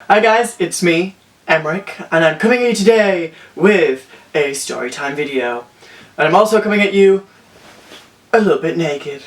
Hi guys, it's me, Emric, and I'm coming at you today with a Storytime video. And I'm also coming at you a little bit naked.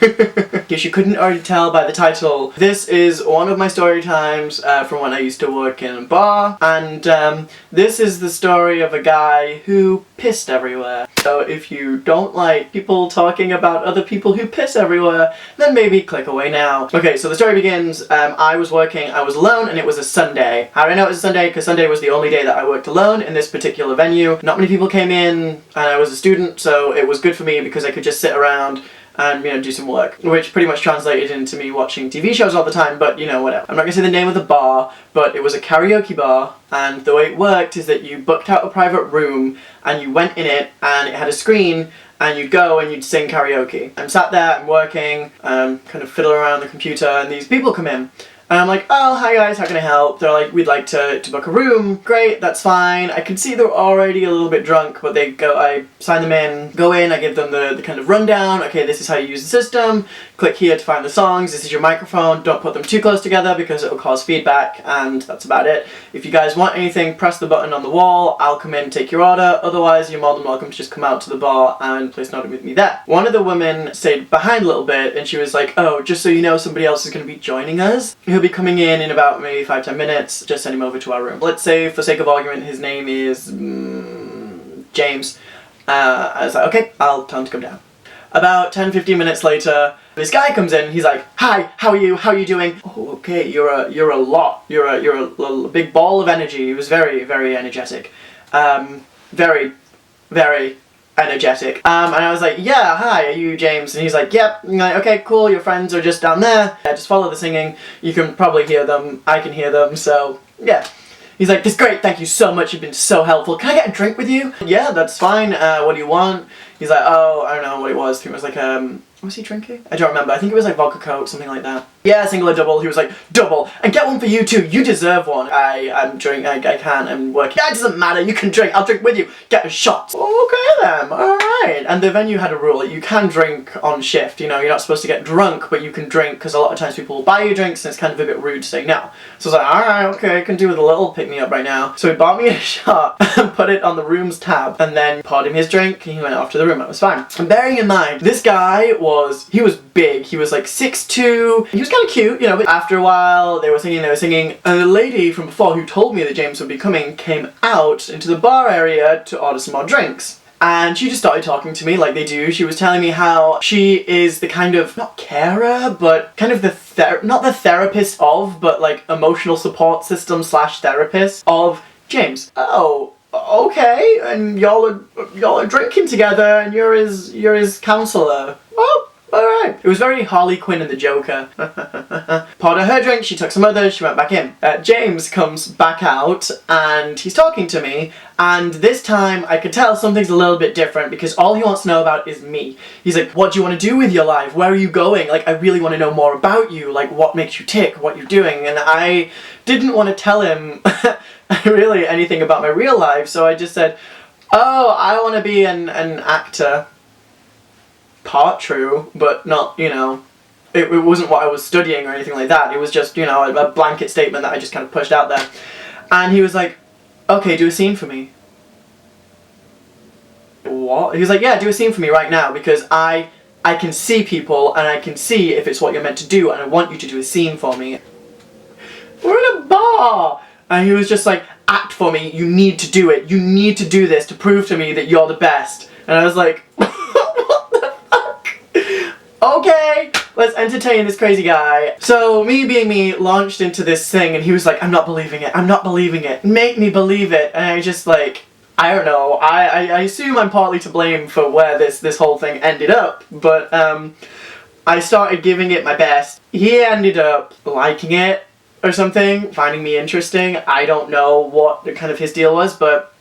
In case you couldn't already tell by the title, this is one of my story times from when I used to work in a bar, and this is the story of a guy who pissed everywhere. So if you don't like people talking about other people who piss everywhere, then maybe click away now. Okay, so the story begins, I was alone, and it was a Sunday. How do I know it was a Sunday? Because Sunday was the only day that I worked alone in this particular venue. Not many people came in, and I was a student, so it was good for me because I could just sit around and, do some work, which pretty much translated into me watching TV shows all the time, but, whatever. I'm not gonna say the name of the bar, but it was a karaoke bar, and the way it worked is that you booked out a private room, and you went in it, and it had a screen, and you'd go and you'd sing karaoke. I'm sat there, I'm working, kind of fiddling around the computer, and these people come in. And I'm like, oh, hi guys, how can I help? They're like, we'd like to book a room. Great, that's fine. I can see they're already a little bit drunk, but I sign them in, go in, I give them the kind of rundown. Okay, this is how you use the system. Click here to find the songs. This is your microphone. Don't put them too close together because it will cause feedback, and that's about it. If you guys want anything, press the button on the wall. I'll come in, take your order. Otherwise, you're more than welcome to just come out to the bar and place an order with me there. One of the women stayed behind a little bit, and she was like, oh, just so you know, somebody else is going to be joining us. He'll be coming in about maybe 5-10 minutes. Just send him over to our room. Let's say, for sake of argument, his name is James. I was like, okay, I'll tell him to come down. About 10-15 minutes later, this guy comes in. He's like, hi, how are you? How are you doing? Oh, okay, you're a big ball of energy. He was very, very energetic. Very, very energetic. And I was like, yeah, hi, are you James? And he's like, yep. I'm like, okay, cool, your friends are just down there. Yeah, just follow the singing. You can probably hear them. I can hear them, so yeah. He's like, that's great, thank you so much, you've been so helpful. Can I get a drink with you? Yeah, that's fine. What do you want? He's like, oh, I don't know what it was. I think it was like, what was he drinking? I don't remember. I think it was like vodka coke, something like that. Yeah, single or double. He was like, double. And get one for you too. You deserve one. I'm can't. I'm working. Yeah, it doesn't matter. You can drink. I'll drink with you. Get a shot. Okay then. Alright. And the venue had a rule that you can drink on shift. You're not supposed to get drunk, but you can drink because a lot of times people will buy you drinks and it's kind of a bit rude to say no. So I was like, alright, okay, I can do with a little pick-me-up right now. So he bought me a shot and put it on the room's tab and then poured him his drink and he went off to the room. It was fine. And bearing in mind, this guy was big. He was like 6'2". He was kind of cute, but after a while they were singing, and the lady from before who told me that James would be coming came out into the bar area to order some more drinks. And she just started talking to me like they do. She was telling me how she is the kind of, not carer, but kind of not the therapist of, but like emotional support system / therapist of James. Oh, okay, and y'all are drinking together and you're his counselor. Oh, alright. It was very Harley Quinn and the Joker. Poured her drink, she took some others, she went back in. James comes back out and he's talking to me, and this time I could tell something's a little bit different because all he wants to know about is me. He's like, what do you want to do with your life? Where are you going? Like, I really want to know more about you. Like, what makes you tick? What you're doing? And I didn't want to tell him really anything about my real life, so I just said, oh, I want to be an actor. Part true, but not, it wasn't what I was studying or anything like that. It was just, a blanket statement that I just kind of pushed out there. And he was like, okay, do a scene for me. What? He was like, yeah, do a scene for me right now because I can see people and I can see if it's what you're meant to do and I want you to do a scene for me. We're in a bar! And he was just like, act for me, you need to do it. You need to do this to prove to me that you're the best. And I was like, okay, let's entertain this crazy guy. So me being me launched into this thing and he was like, I'm not believing it, make me believe it. And I just like, I don't know, I assume I'm partly to blame for where this whole thing ended up, but I started giving it my best. He ended up liking it or something, finding me interesting. I don't know what the kind of his deal was, but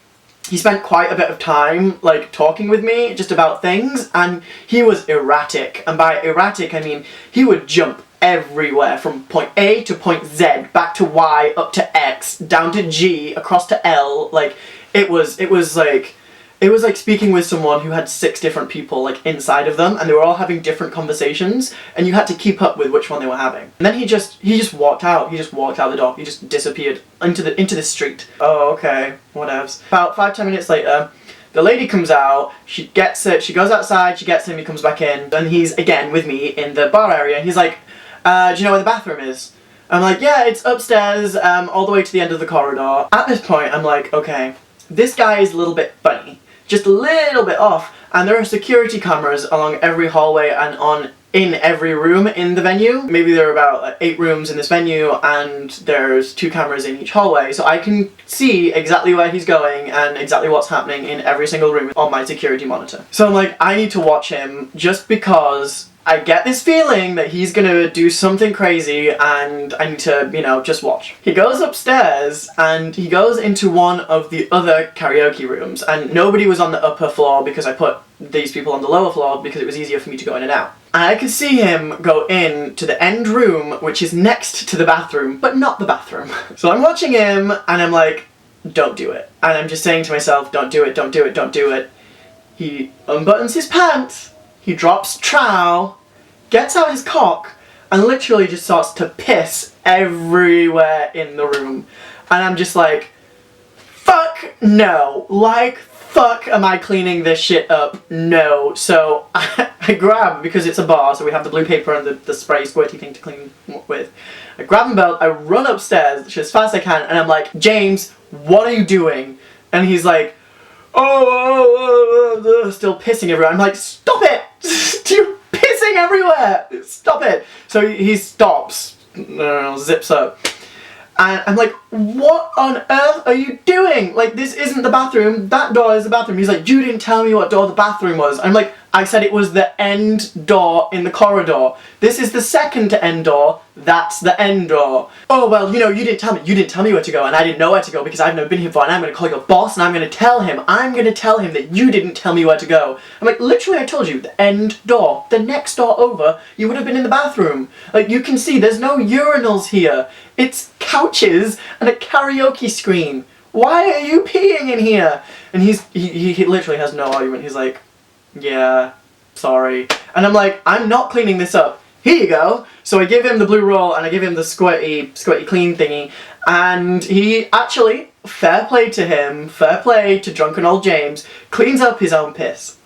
he spent quite a bit of time, like, talking with me just about things, and he was erratic. And by erratic, I mean he would jump everywhere from point A to point Z, back to Y, up to X, down to G, across to L. Like, it was it was like speaking with someone who had 6 different people like inside of them, and they were all having different conversations, and you had to keep up with which one they were having. And then he just walked out. He just walked out the door. He just disappeared into the street. Oh, okay, whatevs. About 5-10 minutes later, the lady comes out, she gets it, she goes outside, she gets him, he comes back in, and he's again with me in the bar area. He's like, do you know where the bathroom is? I'm like, yeah, it's upstairs, all the way to the end of the corridor. At this point, I'm like, okay, this guy is a little bit funny. Just a little bit off. And there are security cameras along every hallway and in every room in the venue. Maybe there are about 8 rooms in this venue, and there's 2 cameras in each hallway. So I can see exactly where he's going and exactly what's happening in every single room on my security monitor. So I'm like, I need to watch him just because I get this feeling that he's gonna do something crazy, and I need to, you know, just watch. He goes upstairs and he goes into one of the other karaoke rooms, and nobody was on the upper floor because I put these people on the lower floor because it was easier for me to go in and out. And I could see him go in to the end room, which is next to the bathroom, but not the bathroom. So I'm watching him and I'm like, don't do it. And I'm just saying to myself, don't do it, don't do it, don't do it. He unbuttons his pants. He drops trowel, gets out his cock, and literally just starts to piss everywhere in the room. And I'm just like, fuck no. Like, fuck am I cleaning this shit up? No. So I grab, because it's a bar, so we have the blue paper and the spray squirty thing to clean with. I grab a belt, I run upstairs as fast as I can, and I'm like, James, what are you doing? And he's like, still pissing everywhere. I'm like, stop it! You're pissing everywhere! Stop it! So he stops, zips up. And I'm like, what on earth are you doing? Like, this isn't the bathroom. That door is the bathroom. He's like, you didn't tell me what door the bathroom was. I'm like, I said it was the end door in the corridor. This is the second to end door. That's the end door. Oh, well, you know, you didn't tell me. You didn't tell me where to go, and I didn't know where to go because I've never been here before, and I'm going to call your boss, and I'm going to tell him. I'm going to tell him that you didn't tell me where to go. I'm like, literally, I told you, the end door. The next door over, you would have been in the bathroom. Like, you can see, there's no urinals here. It's couches and a karaoke screen. Why are you peeing in here? And he literally has no argument. He's like, yeah, sorry. And I'm like, I'm not cleaning this up. Here you go. So I give him the blue roll and I give him the squirty clean thingy. And he actually, fair play to him, fair play to drunken old James, cleans up his own piss.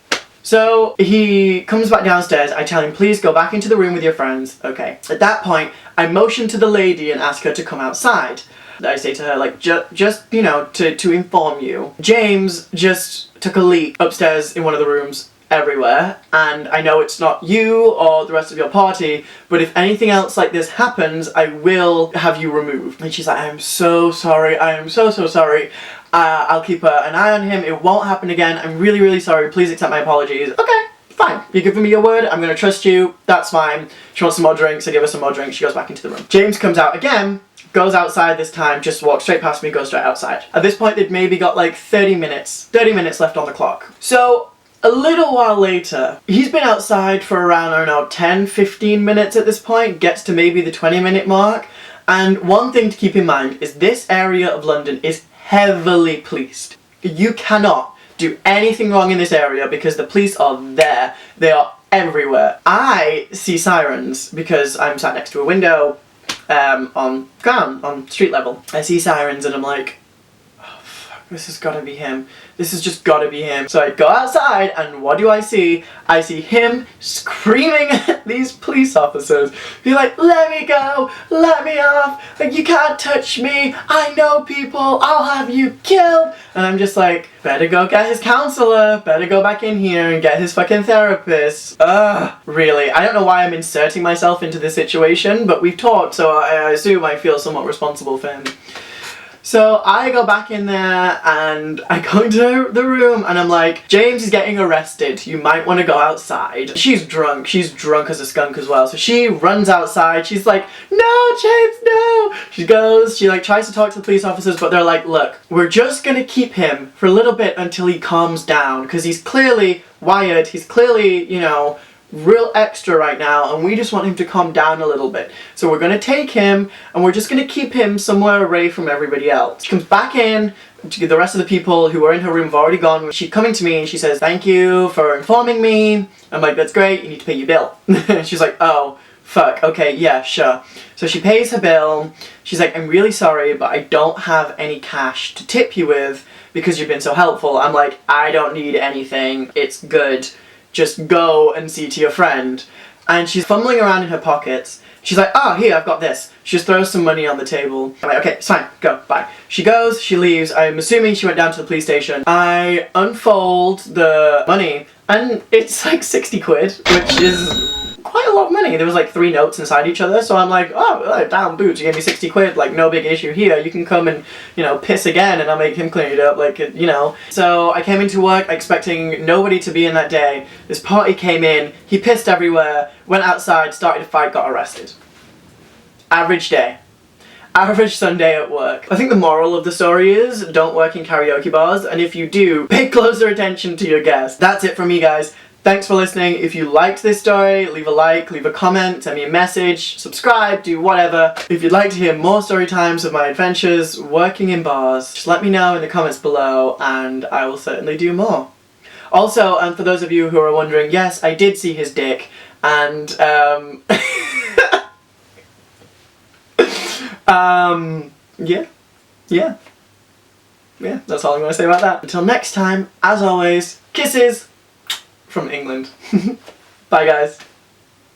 So he comes back downstairs. I tell him, please go back into the room with your friends. Okay. At that point, I motion to the lady and ask her to come outside. I say to her, like, just you know, to inform you, James just took a leak upstairs in one of the rooms everywhere, and I know it's not you or the rest of your party, but if anything else like this happens, I will have you removed. And she's like, I'm so sorry, I am so sorry. I'll keep an eye on him, it won't happen again, I'm really, really sorry, please accept my apologies. Okay, fine, you're giving me your word, I'm gonna trust you, that's fine. She wants some more drinks, I give her some more drinks, she goes back into the room. James comes out again, goes outside this time, just walks straight past me, goes straight outside. At this point, they'd maybe got like 30 minutes left on the clock. So, a little while later, he's been outside for around, I don't know, 10-15 minutes at this point, gets to maybe the 20-minute mark, and one thing to keep in mind is this area of London is heavily policed. You cannot do anything wrong in this area because the police are there. They are everywhere. I see sirens because I'm sat next to a window on ground, on street level. I see sirens and I'm like, oh fuck, this has gotta be him. This has just gotta be him. So I go outside and what do I see? I see him screaming at these police officers. He's like, let me go, let me off, like you can't touch me, I know people, I'll have you killed. And I'm just like, better go get his counselor, better go back in here and get his fucking therapist. Really, I don't know why I'm inserting myself into this situation, but we've talked, so I assume I feel somewhat responsible for him. So I go back in there and I go into the room and I'm like, James is getting arrested, you might want to go outside. She's drunk as a skunk as well, so she runs outside, she's like, no James, no! She like tries to talk to the police officers, but they're like, look, we're just gonna keep him for a little bit until he calms down, because he's clearly wired, he's clearly, you know, real extra right now, and we just want him to calm down a little bit. So we're going to take him, and we're just going to keep him somewhere away from everybody else. She comes back in, the rest of the people who are in her room have already gone. She's coming to me and she says, "Thank you for informing me." I'm like, "That's great, you need to pay your bill." She's like, "Oh, fuck, okay, yeah, sure." So she pays her bill. She's like, "I'm really sorry, but I don't have any cash to tip you with because you've been so helpful." I'm like, "I don't need anything, it's good. Just go and see to your friend." And she's fumbling around in her pockets. She's like, "Oh, here, I've got this." She just throws some money on the table. I'm like, "Okay, it's fine, go, bye." She goes, she leaves. I'm assuming she went down to the police station. I unfold the money, and it's like 60 quid, which is quite a lot of money. There was like 3 notes inside each other, so I'm like, "Oh, damn boots, you gave me 60 quid, like no big issue here. You can come and, you know, piss again and I'll make him clean it up, like, you know." So I came into work expecting nobody to be in that day. This party came in, he pissed everywhere, went outside, started a fight, got arrested. Average day. Average Sunday at work. I think the moral of the story is, don't work in karaoke bars, and if you do, pay closer attention to your guests. That's it from me, guys. Thanks for listening. If you liked this story, leave a like, leave a comment, send me a message, subscribe, do whatever. If you'd like to hear more story times of my adventures working in bars, just let me know in the comments below and I will certainly do more. Also, and for those of you who are wondering, yes, I did see his dick, and yeah, that's all I'm going to say about that. Until next time, as always, kisses from England. Bye, guys.